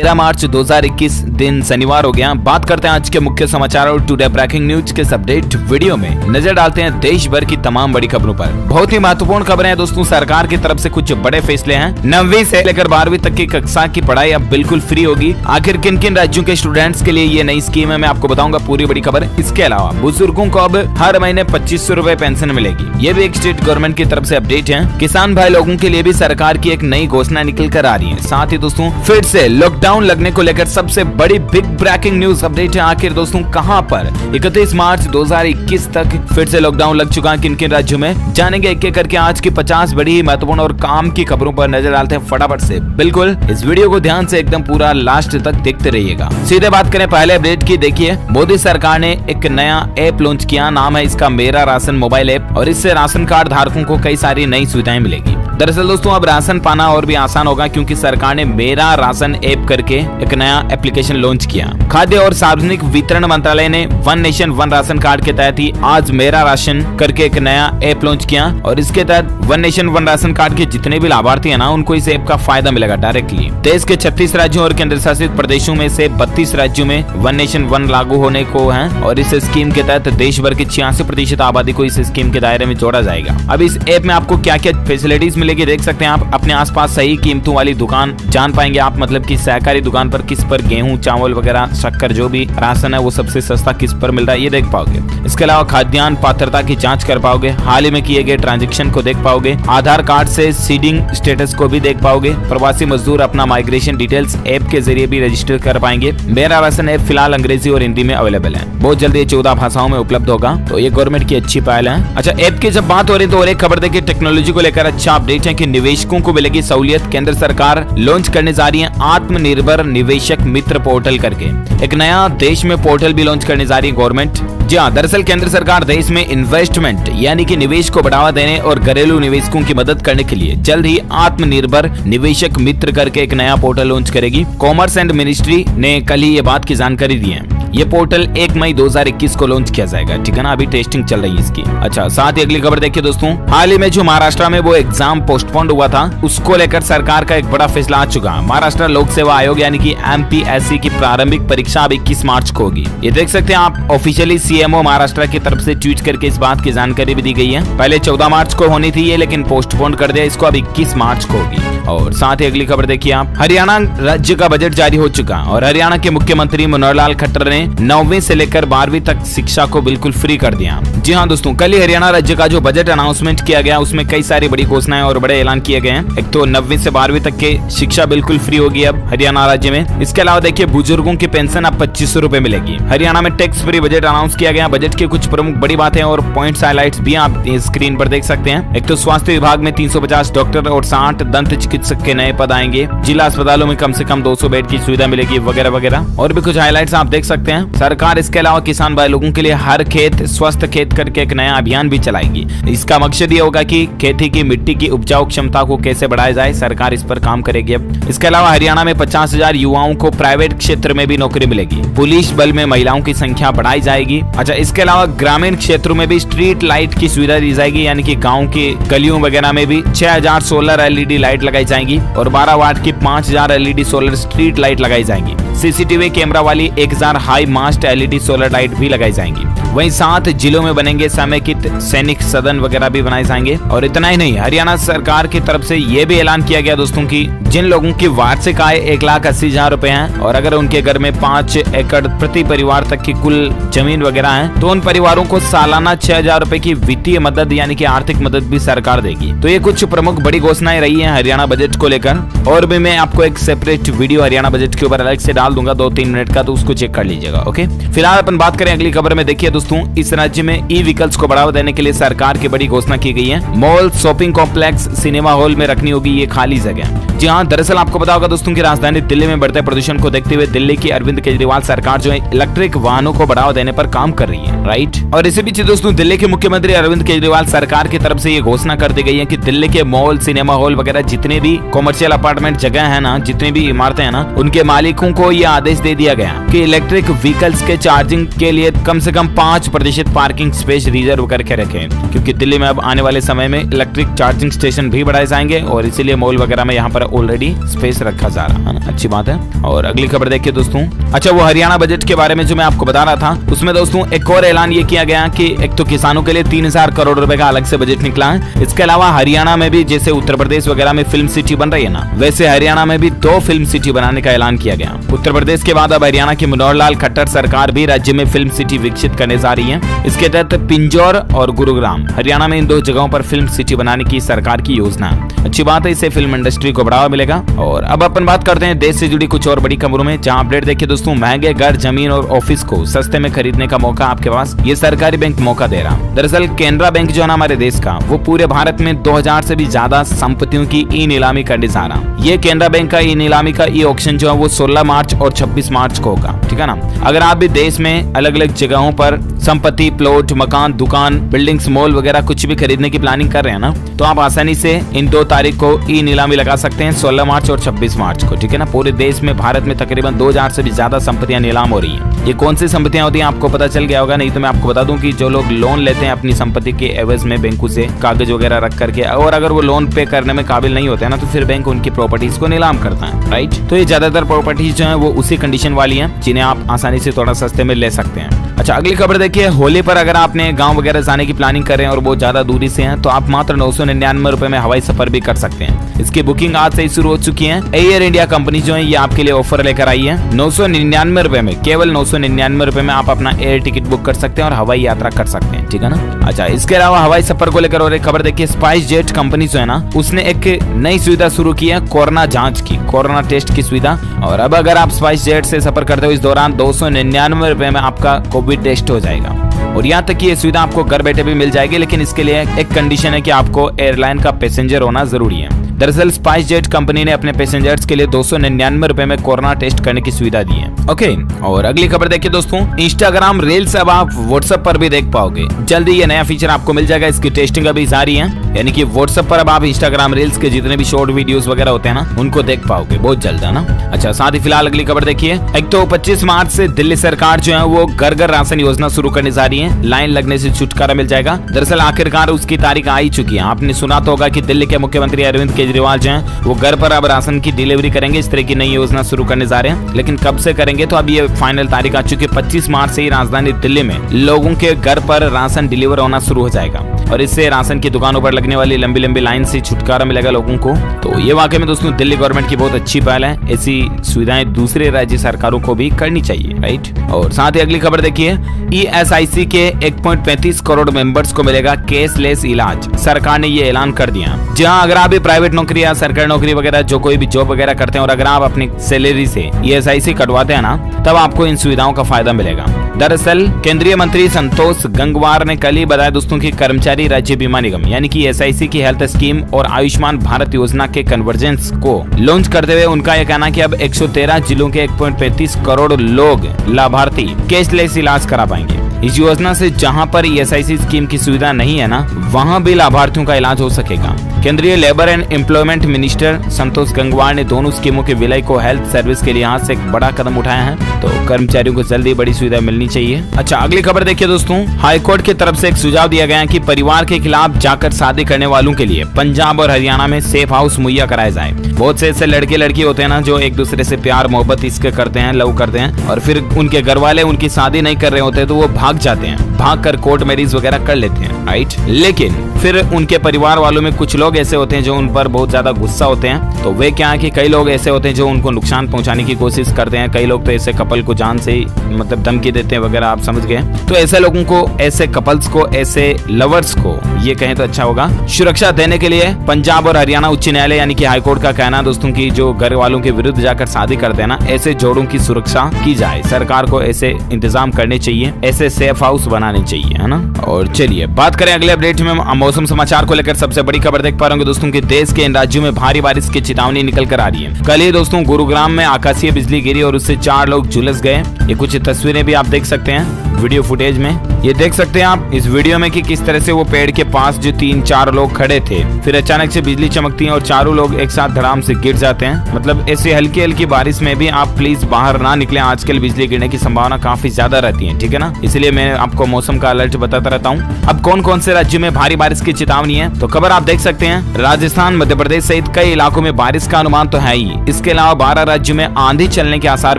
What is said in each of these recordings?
13 मार्च 2021 दिन शनिवार हो गया। बात करते हैं आज के मुख्य समाचार और टुडे ब्रेकिंग न्यूज के अपडेट वीडियो में नजर डालते हैं देश भर की तमाम बड़ी खबरों पर। बहुत ही महत्वपूर्ण खबरें हैं दोस्तों। सरकार की तरफ से कुछ बड़े फैसले हैं। 9वीं से लेकर 12वीं तक की कक्षा की पढ़ाई अब बिल्कुल फ्री होगी। आखिर किन किन राज्यों के स्टूडेंट्स के लिए ये नई स्कीम है, मैं आपको बताऊंगा पूरी बड़ी खबर। इसके अलावा बुजुर्गों को अब हर महीने 2500 रूपए पेंशन मिलेगी। ये भी एक स्टेट गवर्नमेंट की तरफ से अपडेट है। किसान भाई लोगों के लिए भी सरकार की एक नई घोषणा निकल कर आ रही है। साथ ही दोस्तों फिर से लॉकडाउन लगने को लेकर सबसे बड़ी बिग ब्रेकिंग न्यूज अपडेट है। आखिर दोस्तों कहां पर 31 मार्च 2021 तक फिर से लॉकडाउन लग चुका है, किन किन राज्यों में, जानेंगे एक एक करके। आज की 50 बड़ी ही महत्वपूर्ण और काम की खबरों पर नजर डालते हैं फटाफट से। बिल्कुल इस वीडियो को ध्यान से एकदम पूरा लास्ट तक देखते रहिएगा। सीधे बात करें पहले अपडेट की। देखिए, मोदी सरकार ने एक नया ऐप लॉन्च किया। नाम है इसका मेरा राशन मोबाइल ऐप, और इससे राशन कार्ड धारकों को कई सारी नई सुविधाएं मिलेगी। दरअसल दोस्तों अब राशन पाना और भी आसान होगा, क्योंकि सरकार ने मेरा राशन ऐप करके एक नया एप्लीकेशन लॉन्च किया। खाद्य और सार्वजनिक वितरण मंत्रालय ने one nation one ration card के तहत ही आज मेरा राशन करके एक नया ऐप लॉन्च किया, और इसके तहत one nation one ration card के जितने भी लाभार्थी है ना, उनको इस ऐप का फायदा मिलेगा डायरेक्टली। देश के 36 राज्यों और केंद्र शासित प्रदेशों में से 32 राज्यों में वन नेशन वन लागू होने को है, और इस स्कीम के तहत देश भर की 86% आबादी को इस स्कीम के दायरे में जोड़ा जाएगा। अब इस ऐप में आपको क्या क्या फैसिलिटीज मिलेगी देख सकते हैं आप। अपने आसपास सही कीमतों वाली दुकान जान पाएंगे आप, मतलब कि सहकारी दुकान पर किस पर गेहूं, चावल वगैरह, शक्कर, जो भी राशन है वो सबसे सस्ता किस पर मिल रहा है ये देख पाओगे। इसके अलावा खाद्यान्न पात्रता की जांच कर पाओगे, हाल ही में किए गए ट्रांजैक्शन को देख पाओगे, आधार कार्ड से सीडिंग स्टेटस को भी देख पाओगे। प्रवासी मजदूर अपना माइग्रेशन डिटेल्स ऐप के जरिए भी रजिस्टर कर पाएंगे। मेरा राशन ऐप फिलहाल अंग्रेजी और हिंदी में अवेलेबल है। बहुत जल्दी 14 भाषाओं में उपलब्ध होगा, तो ये गवर्नमेंट की अच्छी पहल है। अच्छा, ऐप की जब बात हो रही है तो और एक खबर देखिए, टेक्नोलॉजी को लेकर अच्छा अपडेट है कि निवेशकों को मिलेगी सहूलियत। केंद्र सरकार लॉन्च करने जा रही है आत्मनिर्भर निवेशक मित्र पोर्टल करके एक नया देश में पोर्टल भी लॉन्च करने जा रही है गवर्नमेंट। जी हाँ, दरअसल केंद्र सरकार देश में इन्वेस्टमेंट यानी कि निवेश को बढ़ावा देने और घरेलू निवेशकों की मदद करने के लिए जल्द ही आत्मनिर्भर निवेशक मित्र करके एक नया पोर्टल लॉन्च करेगी। कॉमर्स एंड मिनिस्ट्री ने कल ही ये बात की जानकारी दी है। ये पोर्टल 1 मई 2021 को लॉन्च किया जाएगा, ठीक है ना। अभी टेस्टिंग चल रही है इसकी। अच्छा, साथ ही अगली खबर देखिए दोस्तों, हाल ही में जो महाराष्ट्र में वो एग्जाम पोस्टपोन्ड हुआ था, उसको लेकर सरकार का एक बड़ा फैसला आ चुका है। महाराष्ट्र लोक सेवा आयोग यानी कि MPSC की प्रारंभिक परीक्षा अब 21 मार्च को होगी। ये देख सकते हैं आप, ऑफिशियली CMO महाराष्ट्र की तरफ से ट्वीट करके इस बात की जानकारी भी दी गई है। पहले 14 मार्च को होनी थी ये, लेकिन पोस्टपोन कर दिया इसको, अब 21 मार्च को होगी। और साथ ही अगली खबर देखिए आप, हरियाणा राज्य का बजट जारी हो चुका, और हरियाणा के मुख्यमंत्री मनोहर लाल खट्टर ने 9वीं से लेकर 12वीं तक शिक्षा को बिल्कुल फ्री कर दिया। जी हाँ दोस्तों, कल ही हरियाणा राज्य का जो बजट अनाउंसमेंट किया गया, उसमें कई सारी बड़ी घोषणाएं और बड़े ऐलान किए गए हैं। एक तो 9वीं से 12वीं तक के शिक्षा बिल्कुल फ्री होगी अब हरियाणा राज्य में। इसके अलावा देखिए, बुजुर्गों की पेंशन अब 2500 रूपए मिलेगी। हरियाणा में टैक्स फ्री बजट अनाउंस किया गया। बजट के कुछ प्रमुख बड़ी बातें और पॉइंट्स हाइलाइट्स भी आप स्क्रीन पर देख सकते हैं। एक तो स्वास्थ्य विभाग में 350 डॉक्टर और 60 दंत चिकित्सक के नए पद आएंगे। जिला अस्पतालों में कम से कम 200 बेड की सुविधा मिलेगी, वगैरह वगैरह। और भी कुछ हाइलाइट्स आप देख सकते हैं। सरकार इसके अलावा किसान भाई लोगों के लिए हर खेत स्वस्थ खेत करके एक नया अभियान भी चलाएगी। इसका मकसद ये होगा कि खेती की मिट्टी की उपजाऊ क्षमता को कैसे बढ़ाया जाए, सरकार इस पर काम करेगी अब। इसके अलावा हरियाणा में 50,000 युवाओं को प्राइवेट क्षेत्र में भी नौकरी मिलेगी। पुलिस बल में महिलाओं की संख्या बढ़ाई जाएगी। अच्छा, इसके अलावा ग्रामीण क्षेत्रों में भी स्ट्रीट लाइट की सुविधा दी जाएगी, यानी कि गाँव के गलियों वगैरह में भी 6000 सोलर LED लाइट लगाई जाएंगी, और 12 वाट की 5000 LED सोलर स्ट्रीट लाइट लगाई जाएंगी। CCTV कैमरा वाली 1000 high mast LED solar light भी लगाई जाएंगी। वहीं 7 जिलों में बनेंगे समेकित सैनिक सदन वगैरह भी बनाए जाएंगे। और इतना ही नहीं, हरियाणा सरकार की तरफ से ये भी ऐलान किया गया दोस्तों की जिन लोगों की वार्षिक आय 1,80,000 रुपए है, और अगर उनके घर में 5 एकड़ प्रति परिवार तक की कुल जमीन वगैरह है, तो उन परिवारों को सालाना 6,000 रुपए की वित्तीय मदद यानी कि आर्थिक मदद भी सरकार देगी। तो ये कुछ प्रमुख बड़ी घोषणाएं रही है हरियाणा बजट को लेकर। और भी मैं आपको एक सेपरेट वीडियो हरियाणा बजट के ऊपर अलग से डाल दूंगा 2-3 मिनट का, तो उसको चेक कर लीजिएगा। ओके, फिलहाल अपन बात करें अगली खबर में। देखिए दोस्तों, इस राज्य में ई-व्हीकल्स को बढ़ावा देने के लिए सरकार की बड़ी घोषणा की गई है। Mall, shopping complex, cinema hall में रखनी होगी ये खाली जगह। जी हाँ, दरअसल आपको पता होगा दोस्तों की राजधानी दिल्ली में बढ़ते प्रदूषण को देखते हुए दिल्ली की अरविंद केजरीवाल सरकार जो है इलेक्ट्रिक वाहनों को बढ़ावा देने पर काम कर रही है, राइट। और इसी बीच दोस्तों दिल्ली के मुख्यमंत्री अरविंद केजरीवाल सरकार की तरफ से ये घोषणा कर दी गई है कि दिल्ली के मॉल, सिनेमा हॉल वगैरह जितने भी कॉमर्शियल अपार्टमेंट जगह है ना, जितनी भी इमारतें हैं ना, उनके मालिकों को ये आदेश दे दिया गया कि इलेक्ट्रिक व्हीकल्स के चार्जिंग के लिए कम से कम 5% पार्किंग स्पेस रिजर्व करके रखें, क्योंकि दिल्ली में अब आने वाले समय में इलेक्ट्रिक चार्जिंग स्टेशन भी बढ़ाए जाएंगे और इसीलिए मॉल वगैरह में यहाँ पर ऑलरेडी स्पेस रखा जा रहा है ना, अच्छी बात है। और अगली खबर देखिए दोस्तों, अच्छा वो हरियाणा बजट के बारे में जो मैं आपको बता रहा था, उसमें दोस्तों एक और ऐलान ये किया गया कि एक तो किसानों के लिए 3000 करोड़ रुपए का अलग से बजट निकला है। इसके अलावा हरियाणा में भी जैसे उत्तर प्रदेश वगैरह में फिल्म सिटी बन रही है ना, वैसे हरियाणा में भी 2 फिल्म सिटी बनाने का ऐलान किया गया। उत्तर प्रदेश के बाद अब हरियाणा की मनोहर लाल खट्टर सरकार भी राज्य में फिल्म सिटी विकसित करने जा रही है। इसके तहत पिंजौर और गुरुग्राम हरियाणा में इन 2 जगहों पर फिल्म सिटी बनाने की सरकार की योजना है। अच्छी बात है, इससे फिल्म इंडस्ट्री को बढ़ावा मिलेगा। और अब अपन बात करते हैं देश से जुड़ी कुछ और बड़ी खबरों में, जहां अपडेट देखिए दोस्तों, महंगे घर, जमीन और ऑफिस को सस्ते में खरीदने का मौका आपके पास ये सरकारी बैंक मौका दे रहा। दरअसल केनरा बैंक जो है ना हमारे देश का, वो पूरे भारत में 2000 से भी ज्यादा संपत्तियों की ई नीलामी करने जा रहा। ये केनरा बैंक का ई नीलामी का ई ऑक्शन जो है वो 16 मार्च और 26 मार्च को होगा, ठीक है ना। अगर आप भी देश में अलग अलग जगहों पर संपत्ति, प्लॉट, मकान, दुकान, बिल्डिंग्स, मॉल वगैरह कुछ भी खरीदने की प्लानिंग कर रहे हैं ना, तो आप आसानी से इन 2 तारीख को ई नीलामी लगा सकते हैं, 16 मार्च और 26 मार्च को, ठीक है ना। पूरे देश में भारत में तकरीबन 2000 से भी ज्यादा संपत्तियां नीलाम हो रही है। ये कौन सी संपत्तियां होती हैं आपको पता चल गया होगा, नहीं तो मैं आपको बता दूं कि जो लोग लोन लेते हैं अपनी संपत्ति के एवज में बैंकों से कागज वगैरह रख करके, और अगर वो लोन पे करने में काबिल नहीं होते हैं ना, तो फिर बैंक उनकी प्रॉपर्टीज को नीलाम करता है, राइट। तो ये ज्यादातर प्रॉपर्टीज जो है वो उसी कंडीशन वाली हैं जिन्हें आप आसानी से थोड़ा सस्ते में ले सकते हैं। अच्छा अगली खबर देखिए, होली पर अगर आपने गांव वगैरह जाने की प्लानिंग कर रहे हैं और वो ज्यादा दूरी से हैं, तो आप मात्र 999 रुपए में हवाई सफर भी कर सकते हैं। इसकी बुकिंग आज से ही शुरू हो चुकी है। एयर इंडिया कंपनी जो है ये आपके लिए ऑफर लेकर आई है। 999 रुपए में, केवल 999 रुपए में आप अपना एयर टिकट बुक कर सकते हैं और हवाई यात्रा कर सकते हैं, ठीक है ना। अच्छा इसके अलावा हवाई सफर को लेकर और एक खबर देखिए, स्पाइस जेट कंपनी जो है ना, उसने एक नई सुविधा शुरू की है, कोरोना जांच की, कोरोना टेस्ट की सुविधा। और अब अगर आप स्पाइस जेट से सफर करते हो इस दौरान 299 रुपए में आपका कोविड टेस्ट हो जाएगा। और यहाँ तक कि ये सुविधा आपको घर बैठे भी मिल जाएगी, लेकिन इसके लिए एक कंडीशन है कि आपको एयरलाइन का पैसेंजर होना जरूरी है। दरअसल स्पाइस जेट कंपनी ने अपने पैसेंजर्स के लिए 299 रुपए में कोरोना टेस्ट करने की सुविधा दी है। ओके, और अगली खबर देखिए दोस्तों, इंस्टाग्राम रील्स अब आप व्हाट्सएप पर भी देख पाओगे। जल्दी ये नया फीचर आपको मिल जाएगा, इसकी टेस्टिंग अभी जारी है, यानी कि व्हाट्सएप पर अब आप इंस्टाग्राम रील्स के जितने भी शॉर्ट वीडियोस वगैरह होते हैं ना, उनको देख पाओगे बहुत जल्द, है ना। अच्छा साथ ही फिलहाल अगली खबर देखिए, एक तो 25 मार्च से दिल्ली सरकार जो है वो घर घर राशन योजना शुरू करने जा रही है। लाइन लगने से छुटकारा मिल जाएगा। दरअसल आखिरकार उसकी तारीख आ ही चुकी है। आपने सुना तो होगा कि दिल्ली के मुख्यमंत्री अरविंद केजरीवाल जो हैं वो घर पर अब राशन की डिलीवरी करेंगे, इस तरह की नई योजना शुरू करने जा रहे हैं। लेकिन कब से करेंगे, तो अब ये फाइनल तारीख आ चुकी है। 25 मार्च से ही राजधानी दिल्ली में लोगों के घर पर राशन डिलीवर होना शुरू हो जाएगा और इससे राशन की दुकानों पर लगने वाली लंबी लंबी लाइन से छुटकारा मिलेगा लोगों को। तो ये वाकई में दोस्तों दिल्ली गवर्नमेंट की बहुत अच्छी पहल है। ऐसी सुविधाएं दूसरे राज्य सरकारों को भी करनी चाहिए, राइट। और साथ ही अगली खबर देखिए, ESIC के 1.35 करोड़ मेंबर्स को मिलेगा कैशलेस इलाज। सरकार ने ये ऐलान कर दिया। जहां अगर आप भी प्राइवेट नौकरी या सरकारी नौकरी वगैरह जो कोई भी जॉब वगैरह करते हैं और अगर आप अपनी सैलरी से ESIC कटवाते हैं ना, तब आपको इन सुविधाओं का फायदा मिलेगा। दरअसल केंद्रीय मंत्री संतोष गंगवार ने कल ही बताया दोस्तों की कर्मचारी राज्य बीमा निगम यानी कि ESIC की हेल्थ स्कीम और आयुष्मान भारत योजना के कन्वर्जेंस को लॉन्च करते हुए उनका यह कहना कि अब 113 जिलों के 1.35 करोड़ लोग लाभार्थी कैशलेस इलाज करा पाएंगे। इस योजना से जहां पर ESIC स्कीम की सुविधा नहीं है ना, वहां भी लाभार्थियों का इलाज हो सकेगा। केंद्रीय labour and employment minister Santosh Gangwar ने दोनों स्कीमों के विलय को हेल्थ सर्विस के लिहाज से एक बड़ा कदम उठाया है, तो कर्मचारियों को जल्दी बड़ी सुविधा मिलनी चाहिए। अच्छा अगली खबर देखिए दोस्तों, हाईकोर्ट की तरफ से एक सुझाव दिया गया है कि परिवार के खिलाफ जाकर शादी करने वालों के लिए पंजाब और हरियाणा में सेफ हाउस मुहैया कराए जाए। बहुत से ऐसे लड़के लड़की होते हैं ना जो एक दूसरे से प्यार मोहब्बत इसके करते हैं, लव करते हैं, और फिर उनके घर वाले उनकी शादी नहीं कर रहे होते तो वो भाग जाते हैं, भाग कर कोर्ट मैरिज वगैरह कर लेते हैं, राइट। लेकिन फिर उनके परिवार वालों में कुछ लोग ऐसे होते हैं जो उन पर बहुत ज्यादा गुस्सा होते हैं। तो वे क्या है कि कई लोग ऐसे होते हैं जो उनको नुकसान पहुंचाने की कोशिश करते हैं। कई लोग तो ऐसे कपल को जान से मतलब धमकी देते हैं वगैरह, आप समझ गए। तो ऐसे लोगों को, ऐसे कपल्स को, ऐसे लवर्स को ये कहें तो अच्छा होगा, सुरक्षा देने के लिए पंजाब और हरियाणा उच्च न्यायालय यानी कि हाईकोर्ट का कहना दोस्तों की जो घर वालों के विरुद्ध जाकर शादी करते हैं ना, ऐसे जोड़ों की सुरक्षा की जाए। सरकार को ऐसे इंतजाम करने चाहिए, ऐसे सेफ हाउस बनाने चाहिए, है ना। और चलिए बात करें अगले अपडेट में, मौसम समाचार को लेकर सबसे बड़ी खबर देख पा रहे होंगे दोस्तों कि देश के इन राज्यों में भारी बारिश की चेतावनी निकल कर आ रही है। कल ही दोस्तों गुरुग्राम में आकाशीय बिजली गिरी और उससे 4 लोग झुलस गए। ये कुछ तस्वीरें भी आप देख सकते हैं वीडियो फुटेज में। ये देख सकते हैं आप इस वीडियो में कि किस तरह से वो पेड़ के पास जो 3-4 लोग खड़े थे, फिर अचानक से बिजली चमकती है और चारों लोग एक साथ धड़ाम से गिर जाते हैं। मतलब ऐसी हल्की हल्की बारिश में भी आप प्लीज बाहर ना निकले, आजकल बिजली गिरने की संभावना काफी ज्यादा रहती है, ठीक है ना। इसलिए मैं आपको मौसम का अलर्ट बताता रहता हूँ। अब कौन कौन से राज्यों में भारी बारिश की चेतावनी है, तो खबर आप देख सकते हैं राजस्थान, मध्य प्रदेश सहित कई इलाकों में बारिश का अनुमान तो है ही। इसके अलावा 12 राज्यों में आंधी चलने के आसार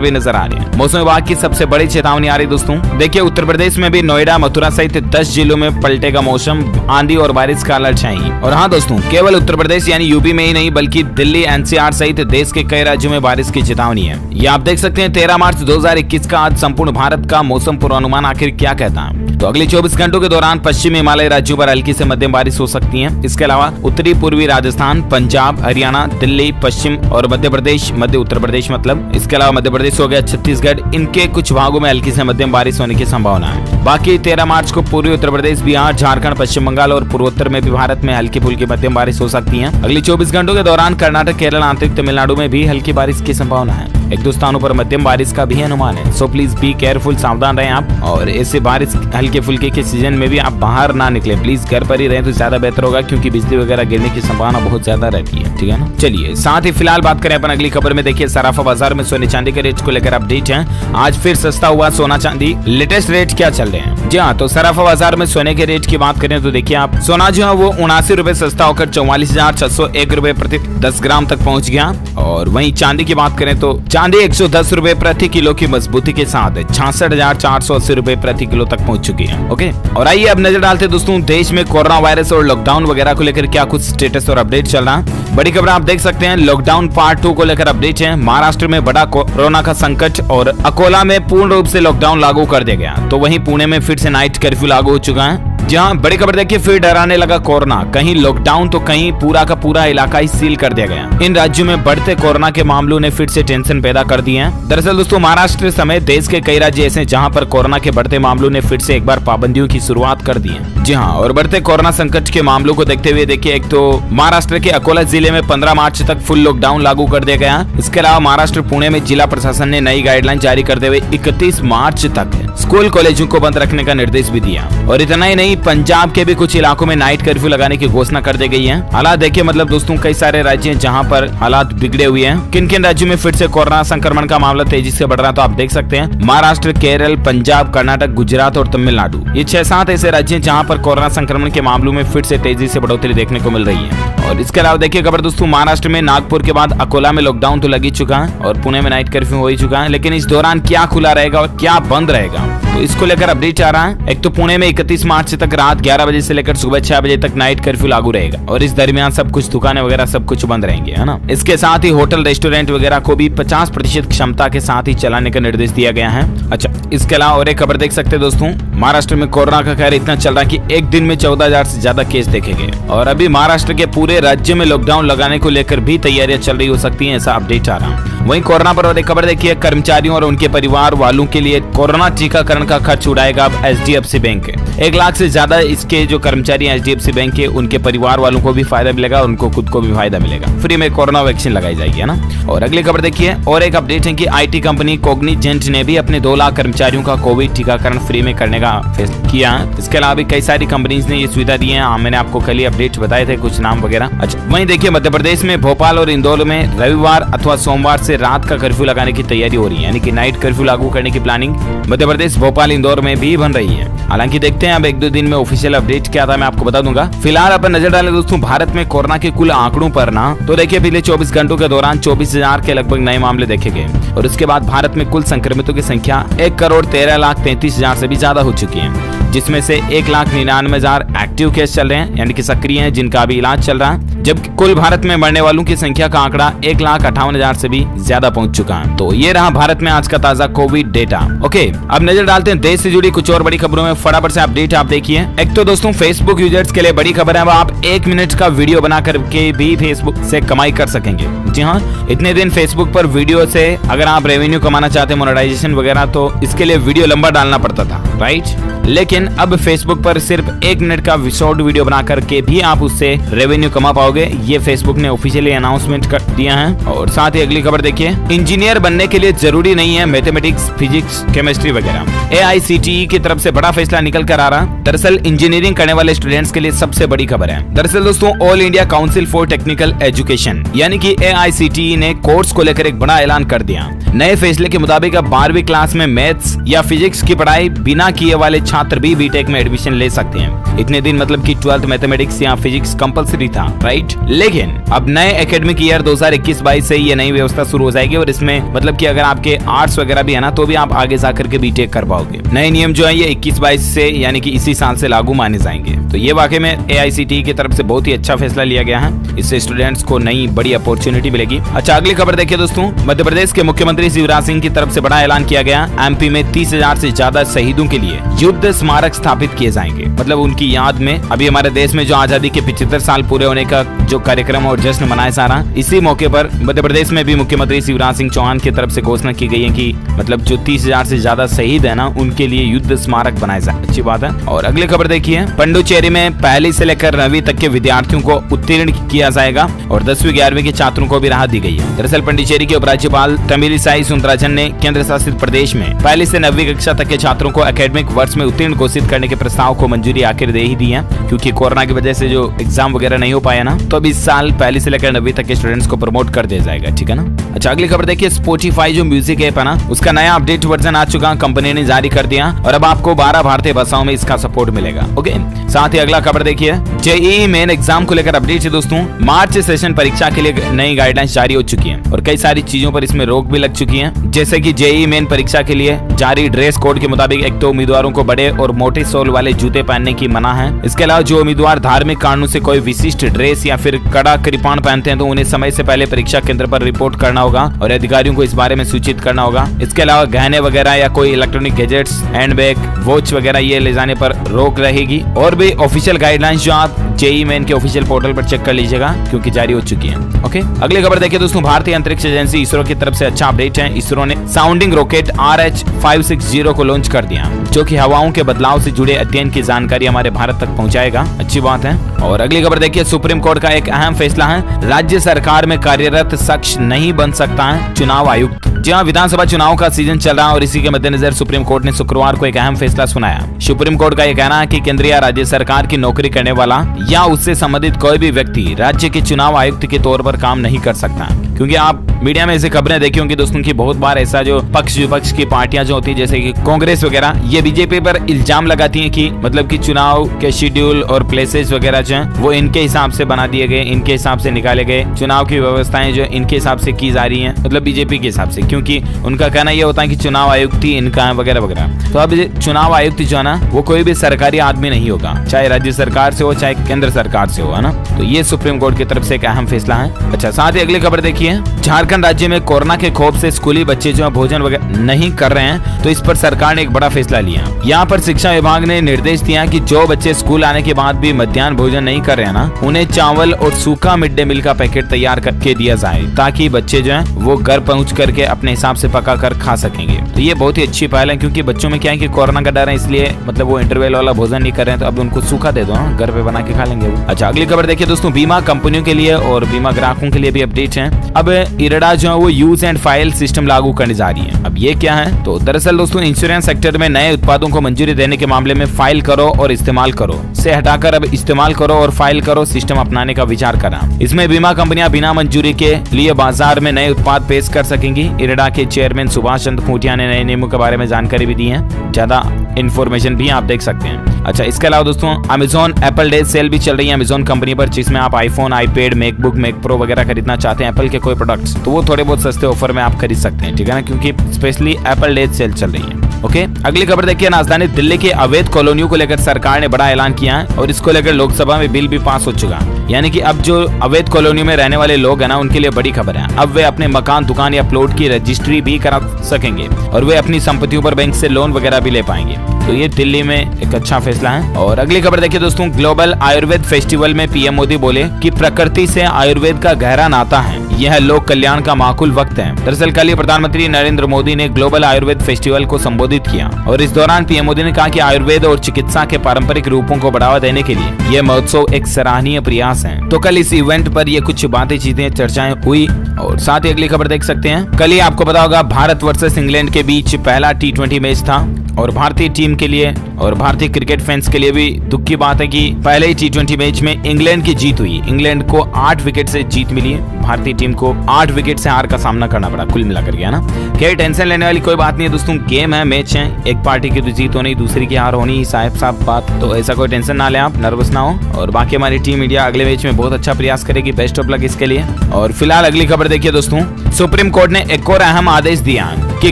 भी नजर आ रहे हैं। मौसम विभाग की सबसे बड़ी चेतावनी आ रही दोस्तों, देखिए उत्तर प्रदेश में भी नोएडा, मथुरा सहित 10 जिलों में पलटेगा मौसम, आंधी और बारिश का अलर्ट है। और हाँ दोस्तों, केवल उत्तर प्रदेश यानी यूपी में ही नहीं बल्कि दिल्ली, एनसीआर सहित देश के कई राज्यों में बारिश की चेतावनी है। ये आप देख सकते हैं 13 मार्च 2021 का आज संपूर्ण भारत का मौसम पूर्वानुमान आखिर क्या कहता है। तो अगले 24 घंटों के दौरान पश्चिमी हिमालय राज्यों पर हल्की से मध्यम बारिश हो सकती है। इसके अलावा उत्तरी पूर्वी राजस्थान, पंजाब, हरियाणा, दिल्ली, पश्चिम और मध्य प्रदेश, मध्य उत्तर प्रदेश मतलब, इसके अलावा मध्य प्रदेश हो गया, छत्तीसगढ़, इनके कुछ भागों में हल्की से मध्यम बारिश होने की संभावना है। बाकी 13 मार्च को पूर्वी उत्तर प्रदेश, बिहार, झारखंड, पश्चिम बंगाल और पूर्वोत्तर में भी भारत में हल्की फुल्की मध्यम बारिश हो सकती है। अगले 24 घंटों के दौरान कर्नाटक, केरल, आंतरिक तमिलनाडु में भी हल्की बारिश की संभावना है। एक दो स्थानों पर मध्यम बारिश का भी अनुमान है। सो प्लीज बी केयरफुल, सावधान रहें आप। और ऐसे बारिश हल्के फुल्के के सीजन में भी आप बाहर ना निकले, प्लीज घर पर ही रहें तो ज्यादा बेहतर होगा, क्योंकि बिजली वगैरह गिरने की संभावना बहुत ज्यादा रहती है, ठीक है ना। चलिए साथ ही फिलहाल बात करें अपन अगली खबर में। देखिए सराफा बाजार में सोने चांदी के रेट को लेकर अपडेट है। आज फिर सस्ता हुआ सोना चांदी, लेटेस्ट रेट क्या चल रहे हैं। जी हाँ, तो सराफा बाजार में सोने के रेट की बात करें तो देखिए आप, सोना जो है वो 79 रुपए सस्ता होकर 44,601 रुपए प्रति 10 ग्राम तक पहुंच गया। और वहीं चांदी की बात करें तो चांदी 110 रुपए प्रति किलो की मजबूती के साथ 66,480 रुपए प्रति किलो तक पहुंच चुकी है। ओके, और आइए अब नजर डालते दोस्तों देश में कोरोना वायरस और लॉकडाउन वगैरह को लेकर क्या कुछ स्टेटस और अपडेट चल रहा है। बड़ी खबर आप देख सकते हैं, लॉकडाउन पार्ट 2 को लेकर अपडेट है। महाराष्ट्र में बड़ा कोरोना का संकट और अकोला में पूर्ण रूप से लॉकडाउन लागू कर दिया गया। तो वहीं पुणे में फिर से नाइट कर्फ्यू लागू हो चुका है। जहां बड़ी खबर देखिए, फिर डराने लगा कोरोना, कहीं लॉकडाउन तो कहीं पूरा का पूरा इलाका ही सील कर दिया गया। इन राज्यों में बढ़ते कोरोना के मामलों ने फिर से टेंशन पैदा कर दी है। दरअसल दोस्तों, महाराष्ट्र समेत देश के कई राज्य ऐसे जहां पर कोरोना के बढ़ते मामलों ने फिर से एक बार पाबंदियों की शुरुआत कर दी है। जी हाँ, और बढ़ते कोरोना संकट के मामलों को देखते हुए देखिए, एक तो महाराष्ट्र के अकोला जिले में 15 मार्च तक फुल लॉकडाउन लागू कर दिया गया। इसके अलावा महाराष्ट्र पुणे में जिला प्रशासन ने नई गाइडलाइन जारी करते हुए 31 मार्च तक स्कूल कॉलेजों को बंद रखने का निर्देश भी दिया। और इतना ही नहीं, पंजाब के भी कुछ इलाकों में नाइट कर्फ्यू लगाने की घोषणा कर दी गई है। हालात देखिए, मतलब दोस्तों कई सारे राज्य हैं जहां पर हालात बिगड़े हुए हैं। किन किन राज्यों में फिर से कोरोना संक्रमण का मामला तेजी से बढ़ रहा है तो आप देख सकते हैं, महाराष्ट्र, केरल, पंजाब, कर्नाटक, गुजरात और तमिलनाडु, ये 6-7 ऐसे राज्य हैं जहां पर कोरोना संक्रमण के मामलों में फिर से तेजी से बढ़ोतरी देखने को मिल रही है। और इसके अलावा देखिए खबर दोस्तों, महाराष्ट्र में नागपुर के बाद अकोला में लॉकडाउन तो लग ही चुका है और पुणे में नाइट कर्फ्यू हो ही चुका है। लेकिन इस दौरान क्या खुला रहेगा और क्या बंद रहेगा, तो इसको लेकर अपडेट आ रहा है। एक तो पुणे में 31 मार्च तक रात 11 बजे से लेकर सुबह 6 बजे तक नाइट कर्फ्यू लागू रहेगा और इस दरमियान सब कुछ दुकानें वगैरह सब कुछ बंद रहेंगे, है ना। इसके साथ ही होटल, रेस्टोरेंट वगैरह को भी 50% क्षमता के साथ ही चलाने का निर्देश दिया गया है। अच्छा, इसके अलावा और एक खबर देख सकते हैं दोस्तों, महाराष्ट्र में कोरोना का कहर इतना चल रहा है कि एक दिन में 14,000 से ज्यादा केस देखे गए और अभी महाराष्ट्र के पूरे राज्य में लॉकडाउन लगाने को लेकर भी तैयारियां चल रही हो सकती है, ऐसा अपडेट आ रहा है। वहीं कोरोना पर और एक खबर देखिए, कर्मचारियों और उनके परिवार वालों के लिए कोरोना टीकाकरण का खर्च उड़ाएगा अब HDFC बैंक। 1 लाख से ज्यादा इसके जो कर्मचारी HDFC बैंक के उनके परिवार वालों को भी फायदा मिलेगा, उनको खुद को भी फायदा मिलेगा। फ्री में कोरोना वैक्सीन लगाई जाएगी, है ना। और अगली खबर देखिए, और एक अपडेट है कि IT कंपनी कॉग्निजेंट ने भी अपने 2 लाख कर्मचारियों का कोविड टीकाकरण फ्री में करने का फैसला किया है। इसके अलावा भी कई सारी कंपनीज ने ये सुविधा दी है। मैंने आपको कल ही अपडेट बताए थे कुछ नाम वगैरह। अच्छा, वहीं देखिए मध्य प्रदेश में भोपाल और इंदौर में रविवार अथवा सोमवार से रात का कर्फ्यू लगाने की तैयारी हो रही है, यानी कि नाइट कर्फ्यू लागू करने की प्लानिंग मध्य प्रदेश, भोपाल, इंदौर में भी बन रही है। हालांकि देखते हैं अब 1-2 दिन में ऑफिशियल अपडेट क्या था, मैं आपको बता दूंगा। फिलहाल अपन नजर डालें दोस्तों भारत में कोरोना के कुल आंकड़ों पर ना, तो देखिए पिछले 24 घंटों के दौरान 24,000 के लगभग नए मामले देखे गए और उसके बाद भारत में कुल संक्रमितों की संख्या 1,13,33,000 से भी ज्यादा हो चुकी है, जिसमें से 1,99,000 एक्टिव केस चल रहे हैं, यानी कि सक्रिय हैं, जिनका अभी इलाज चल रहा है। जबकि कुल भारत में मरने वालों की संख्या का आंकड़ा 1,58,000 से भी ज्यादा पहुंच चुका है। तो ये रहा भारत में आज का ताजा कोविड डेटा। ओके, अब नजर डालते हैं देश से जुड़ी कुछ और बड़ी खबरों में। फटाफट से अपडेट आप देखिए। एक तो दोस्तों फेसबुक यूजर्स के लिए बड़ी खबर है, आप 1 मिनट का वीडियो बना करके भी फेसबुक से कमाई कर सकेंगे। जी हाँ, इतने दिन फेसबुक पर वीडियो से अगर आप रेवेन्यू कमाना चाहते हैं, मोनेटाइजेशन वगैरह, तो इसके लिए वीडियो लंबा डालना पड़ता था, राइट। लेकिन अब फेसबुक पर सिर्फ 1 मिनट का शॉर्ट वीडियो बना करके भी आप उससे रेवेन्यू कमा पाओगे पाओगे, ये फेसबुक ने ऑफिशियली अनाउंसमेंट कर दिया है। और साथ ही अगली खबर देखिए, इंजीनियर बनने के लिए जरूरी नहीं है मैथमेटिक्स, फिजिक्स, केमिस्ट्री वगैरह। AICTE की तरफ से बड़ा फैसला निकल कर आ रहा। दरअसल इंजीनियरिंग करने वाले स्टूडेंट्स के लिए सबसे बड़ी खबर है। दरअसल दोस्तों, all India council for technical education यानी कि AICTE ने कोर्स को लेकर एक बड़ा ऐलान कर दिया। नए फैसले के मुताबिक अब 12वीं क्लास में मैथ्स या फिजिक्स की पढ़ाई बिना किए वाले छात्र भी बीटेक में एडमिशन ले सकते हैं। इतने दिन मतलब कि 12th मैथमेटिक्स या फिजिक्स कंपलसरी था, राइट। लेकिन अब नए एकेडमिक ईयर 2021-22 से ये नई व्यवस्था शुरू हो जाएगी और इसमें मतलब कि अगर आपके आर्ट्स वगैरह भी है ना, तो भी आप आगे जाकर के बीटेक कर पाओगे। नए नियम जो है ये 21-22 से यानी कि इसी साल से लागू माने जाएंगे। तो ये वाकई में AICTE की तरफ से बहुत ही अच्छा फैसला लिया गया है। इससे स्टूडेंट्स को नई बड़ी अपॉर्चुनिटी मिलेगी। अच्छा, अगली खबर देखिए दोस्तों, मध्य प्रदेश के मुख्यमंत्री शिवराज सिंह की तरफ से बड़ा ऐलान किया गया। MP में 30,000 से ज्यादा शहीदों के लिए युद्ध स्मारक स्थापित किए जाएंगे। मतलब उनकी याद में अभी हमारे देश में जो आजादी के 75 साल पूरे होने का जो कार्यक्रम और जश्न मनाया जा रहा, इसी मौके पर मध्य प्रदेश में भी मुख्यमंत्री शिवराज सिंह चौहान की तरफ से घोषणा की गई है कि मतलब जो 30,000 से ज्यादा शहीद है ना, उनके लिए युद्ध स्मारक बनाए जाए। अच्छी बात है। और अगली खबर देखिए, पुडुचेरी में पहली से लेकर 9वीं तक के विद्यार्थियों को उत्तीर्ण किया जाएगा और 10वीं 11वीं के छात्रों को भी राहत दी गई है। दरअसल पुडुचेरी के उपराज्यपाल तमिलिसाई सुंदरराजन ने केंद्र शासित प्रदेश में पहली से 9वीं कक्षा तक के छात्रों को एकेडमिक वर्ष में उत्तीर्ण घोषित करने के प्रस्ताव को मंजूरी आखिर दे ही दी है, क्योंकि कोरोना की वजह से जो एग्जाम वगैरह नहीं हो पाया ना, तो अब इस साल पहली से लेकर 9वीं तक के स्टूडेंट्स को प्रमोट कर दिया जाएगा। ठीक है ना। अच्छा, अगली खबर देखिए, स्पॉटिफाई जो म्यूजिक ऐप है ना, उसका नया अपडेट वर्जन आ चुका, कंपनी ने जारी कर दिया और अब आपको 12 भारतीय भाषाओं में इसका सपोर्ट मिलेगा। ओके, साथ ही अगला खबर देखिए, JEE मेन एग्जाम को लेकर अपडेट है दोस्तों। मार्च सेशन परीक्षा के लिए नई गाइडलाइंस जारी हो चुकी है और कई सारी चीजों पर इसमें रोक भी लग चुकी है, जैसे कि JEE मेन परीक्षा के लिए जारी ड्रेस कोड के मुताबिक एक तो उम्मीदवारों को बड़े और मोटे सोल वाले जूते पहनने की मना है। इसके अलावा जो उम्मीदवार धार्मिक कारणों से कोई विशिष्ट ड्रेस या फिर कड़ा कृपाण पहनते हैं तो उन्हें समय से पहले परीक्षा केंद्र पर रिपोर्ट करना होगा और अधिकारियों को इस बारे में सूचित करना होगा। इसके अलावा गहने वगैरह या कोई इलेक्ट्रॉनिक गैजेट्स, हैंडबैग, वॉच वगैरह ये ले जाने पर रोक रहेगी। और भी ऑफिशियल गाइडलाइंस जो आप JEE मेन के ऑफिशियल पोर्टल पर चेक कर लीजिएगा, क्योंकि जारी हो चुकी है। ओके, अगली खबर देखिए दोस्तों, भारतीय अंतरिक्ष एजेंसी इसरो की तरफ से अच्छा अपडेट है। इसरो ने साउंडिंग रॉकेट RH-560 को लॉन्च कर दिया, जो कि हवाओं के बदलाव से जुड़े अध्ययन की जानकारी हमारे भारत तक पहुंचाएगा। अच्छी बात है। और अगली खबर देखिए, सुप्रीम कोर्ट का एक अहम फैसला है, राज्य सरकार में कार्यरत शख्स नहीं बन सकता है चुनाव आयुक्त। जी हाँ, विधानसभा चुनाव का सीजन चल रहा है और इसी के मद्देनजर सुप्रीम कोर्ट ने शुक्रवार को एक अहम फैसला सुनाया। सुप्रीम कोर्ट का यह कहना है कि केंद्रीय या राज्य सरकार की नौकरी करने वाला या उससे संबंधित कोई भी व्यक्ति राज्य के चुनाव आयुक्त के तौर पर काम नहीं कर सकता, क्योंकि आप मीडिया में ऐसी खबरें देखी होंगी दोस्तों की बहुत बार ऐसा जो पक्ष विपक्ष की पार्टियां जो होती है, जैसे कि कांग्रेस वगैरह, ये बीजेपी पर इल्जाम लगाती हैं कि मतलब कि चुनाव के शेड्यूल और प्लेसेस वगैरह जो हैं वो इनके हिसाब से बना दिए गए, इनके हिसाब से निकाले गए, चुनाव की व्यवस्थाएं जो इनके हिसाब से की जा रही हैं, मतलब बीजेपी के हिसाब से, क्योंकि उनका कहना यह होता है कि चुनाव आयुक्त ही इनका है वगैरह वगैरह। तो अब चुनाव आयुक्त जो है ना, वो कोई भी सरकारी आदमी नहीं होगा, चाहे राज्य सरकार से हो चाहे केंद्र सरकार से हो, है ना। तो ये सुप्रीम कोर्ट की तरफ से एक अहम फैसला है। अच्छा, साथ ही अगली खबर देखिए, झारखंड राज्य में कोरोना के खौफ से स्कूली बच्चे जो भोजन वगैरह नहीं कर रहे हैं, तो इस पर सरकार ने एक बड़ा फैसला लिया। यहाँ पर शिक्षा विभाग ने निर्देश दिया कि जो बच्चे स्कूल आने के बाद भी मध्याह्न भोजन नहीं कर रहे हैं ना, उन्हें चावल और सूखा मिड डे मील का पैकेट तैयार करके दिया जाए, ताकि बच्चे जो है वो घर पहुँच करके अपने हिसाब से पका कर खा सकेंगे। तो ये बहुत ही अच्छी पहल है, क्योंकि बच्चों में क्या है कि कोरोना का डर है, इसलिए मतलब वो इंटरवल वाला भोजन नहीं कर रहे हैं, तो अब उनको सूखा दे दो, घर पे बना के खा लेंगे वो। अच्छा, अगली खबर देखिए दोस्तों, बीमा कंपनियों के लिए और बीमा ग्राहकों के लिए भी अपडेट है। अब इरडा जो है वो यूज एंड फाइल सिस्टम लागू करने जा रही है। अब ये क्या है, तो दरअसल दोस्तों इंश्योरेंस सेक्टर में नए उत्पादों को मंजूरी देने के मामले में फाइल करो और इस्तेमाल करो से हटाकर अब इस्तेमाल करो और फाइल करो सिस्टम अपनाने का विचार करा। इसमें बीमा कंपनियां बिना मंजूरी के लिए बाजार में नए उत्पाद पेश कर सकेंगी। इरडा के चेयरमैन सुभाष चंद्र खूंटिया ने नए नियमों के बारे में जानकारी भी दी है, ज्यादा इन्फॉर्मेशन भी आप देख सकते हैं। अच्छा, इसके अलावा दोस्तों अमेजॉन एप्पल डे सेल भी चल रही है अमेजॉन कंपनी पर, जिसमें आप iPhone, iPad, MacBook, Mac Pro वगैरह खरीदना चाहते हैं एप्पल के कोई प्रोडक्ट्स, तो वो थोड़े बहुत सस्ते ऑफर में आप खरीद सकते हैं, ठीक है ना, क्योंकि स्पेशली एप्पल डे सेल चल रही है। ओके, अगली खबर देखिए, राजधानी दिल्ली के अवैध कॉलोनियों को लेकर सरकार ने बड़ा ऐलान किया है और इसको लेकर लोकसभा में बिल भी पास हो चुका है। यानी कि अब जो अवैध कॉलोनियों में रहने वाले लोग हैं ना, उनके लिए बड़ी खबर है। अब वे अपने मकान, दुकान या प्लॉट की रजिस्ट्री भी करा सकेंगे और वे अपनी संपत्तियों पर बैंक से लोन वगैरह भी ले पाएंगे। तो ये दिल्ली में एक अच्छा फैसला है। और अगली खबर देखिए दोस्तों, ग्लोबल आयुर्वेद फेस्टिवल में पीएम मोदी बोले कि प्रकृति से आयुर्वेद का गहरा नाता है, यह लोक कल्याण का माकूल वक्त है। दरअसल कल ही प्रधानमंत्री नरेंद्र मोदी ने ग्लोबल आयुर्वेद फेस्टिवल को संबोधित किया और इस दौरान पीएम मोदी ने कहा कि आयुर्वेद और चिकित्सा के पारंपरिक रूपों को बढ़ावा देने के लिए यह महोत्सव एक सराहनीय प्रयास है। तो कल इस इवेंट पर ये कुछ बातें चीजें चर्चाएं हुई और साथ ही अगली खबर देख सकते हैं। कल ही आपको पता होगा भारत वर्सेस इंग्लैंड के बीच पहला T20 मैच था और भारतीय टीम के लिए और भारतीय क्रिकेट फैंस के लिए भी दुख की बात है कि पहले ही T20 मैच में इंग्लैंड की जीत हुई। इंग्लैंड को 8 विकेट से जीत मिली है, भारतीय टीम को 8 विकेट से हार का सामना करना पड़ा कुल मिलाकर के, है ना। क्या टेंशन लेने वाली कोई बात नहीं है दोस्तों, गेम है, मैच है, एक पार्टी की तो जीत होनी दूसरी की हार होनी, साफ बात। तो ऐसा कोई टेंशन ना ले, आप नर्वस ना हो। और बाकी हमारी टीम इंडिया अगले मैच में बहुत अच्छा प्रयास करेगी, बेस्ट ऑफ लक इसके लिए। और फिलहाल अगली खबर देखिए दोस्तों, सुप्रीम कोर्ट ने एक और अहम आदेश दिया कि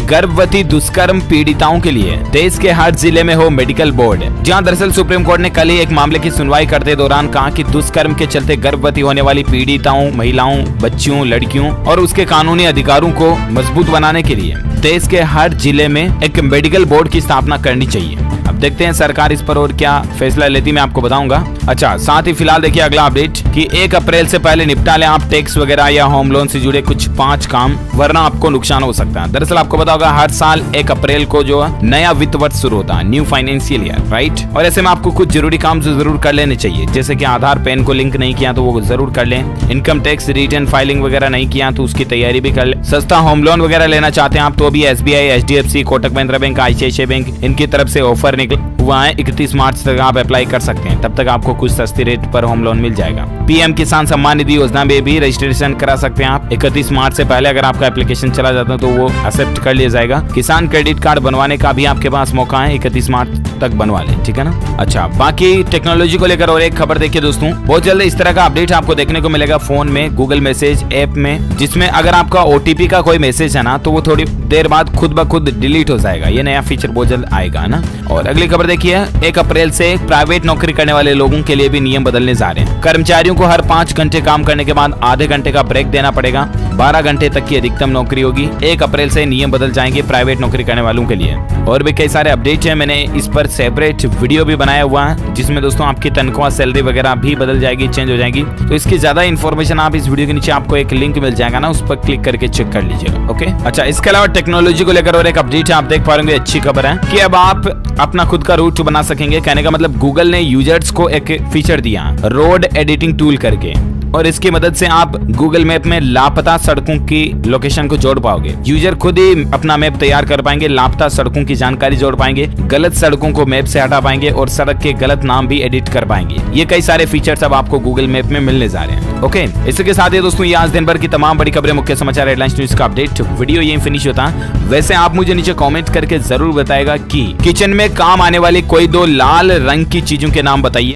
गर्भवती दुष्कर्म पीड़िताओं के लिए देश के हर जिले में हो मेडिकल बोर्ड। जहां दरअसल सुप्रीम कोर्ट ने कल ही एक मामले की सुनवाई करते दौरान कहा कि दुष्कर्म के चलते गर्भवती होने वाली पीड़िताओं, महिलाओं, बच्चियों, लड़कियों और उसके कानूनी अधिकारों को मजबूत बनाने के लिए देश के हर जिले में एक मेडिकल बोर्ड की स्थापना करनी चाहिए। अब देखते हैं सरकार इस पर और क्या फैसला लेती, मैं आपको बताऊंगा। अच्छा, साथ ही फिलहाल देखिए अगला अपडेट कि 1 अप्रैल से पहले निपटा लें आप टैक्स वगैरह या होम लोन से जुड़े कुछ 5 काम, वरना आपको नुकसान हो सकता है। दरअसल आपको पता होगा हर साल 1 अप्रैल को जो है नया वित्त वर्ष शुरू होता है, न्यू फाइनेंशियल ईयर, राइट। और ऐसे में आपको कुछ जरूरी काम जरूर कर लेने चाहिए, जैसे कि आधार पैन को लिंक नहीं किया तो वो जरूर कर लें, इनकम टैक्स रिटर्न फाइलिंग वगैरह नहीं किया तो उसकी तैयारी भी कर ले, सस्ता होम लोन वगैरह लेना चाहते हैं आप तो भी SBI, HDFC, Kotak Mahindra bank, ICICI bank इनकी तरफ से ऑफर निकला हुआ है। 31 मार्च तक आप अप्लाई कर सकते हैं, तब तक आपको कुछ सस्ती रेट पर होम लोन मिल जाएगा। PM किसान सम्मान निधि योजना में भी रजिस्ट्रेशन करा सकते हैं आप 31 मार्च से पहले। अगर आपका एप्लीकेशन चला जाता है तो वो एक्सेप्ट कर लिया जाएगा। किसान क्रेडिट कार्ड बनवाने का भी आपके पास मौका है, 31 मार्च तक बनवा लें, ठीक है ना। अच्छा, बाकी टेक्नोलॉजी को लेकर और एक खबर देखिए दोस्तों, बहुत जल्द इस तरह का अपडेट आपको देखने को मिलेगा फोन में, गूगल मैसेज ऐप में, जिसमें अगर आपका OTP का कोई मैसेज है ना तो वो थोड़ी देर बाद खुद ब खुद डिलीट हो जाएगा। ये नया फीचर बहुत जल्द आएगा ना। और अगली खबर देखिए, 1 अप्रैल से प्राइवेट नौकरी करने वाले लोगों के लिए भी नियम बदलने जा रहे हैं। कर्मचारियों को हर 5 घंटे काम करने के बाद आधे घंटे का ब्रेक देना पड़ेगा। 12 घंटे तक की अधिकतम नौकरी होगी। 1 अप्रैल से नियम बदल जाएंगे प्राइवेट नौकरी करने वालों के लिए। और भी कई सारे अपडेट हैं, मैंने इस पर सेपरेट वीडियो भी बनाया हुआ है, जिसमें दोस्तों आपकी तनख्वाह, सैलरी वगैरह भी बदल जाएगी, चेंज हो जाएगी। तो इसकी ज्यादा इन्फॉर्मेशन आप इस वीडियो के नीचे आपको एक लिंक मिल जाएगा ना, उस पर क्लिक करके चेक कर लीजिएगा, ओके। अच्छा, इसके अलावा टेक्नोलॉजी को लेकर और एक अपडेट है, आप देख पा रहे, अच्छी खबर है कि अब आप अपना खुद का रूट बना सकेंगे। कहने का मतलब गूगल ने यूजर्स को एक फीचर दिया रोड एडिटिंग टूल करके, और इसकी मदद से आप गूगल मैप में लापता सड़कों की लोकेशन को जोड़ पाओगे। यूजर खुद ही अपना मैप तैयार कर पाएंगे, लापता सड़कों की जानकारी जोड़ पाएंगे, गलत सड़कों को मैप से हटा पाएंगे और सड़क के गलत नाम भी एडिट कर पाएंगे। ये कई सारे फीचर्स अब आपको गूगल मैप में मिलने जा रहे हैं, ओके। इसके साथ ही दोस्तों ये आज दिन भर की तमाम बड़ी खबरें, मुख्य समाचार, हेडलाइंस, न्यूज का अपडेट वीडियो यही फिनिश होता है। वैसे आप मुझे नीचे कॉमेंट करके जरूर बताएगा कि किचन में काम आने वाली कोई 2 लाल रंग की चीजों के नाम बताइए।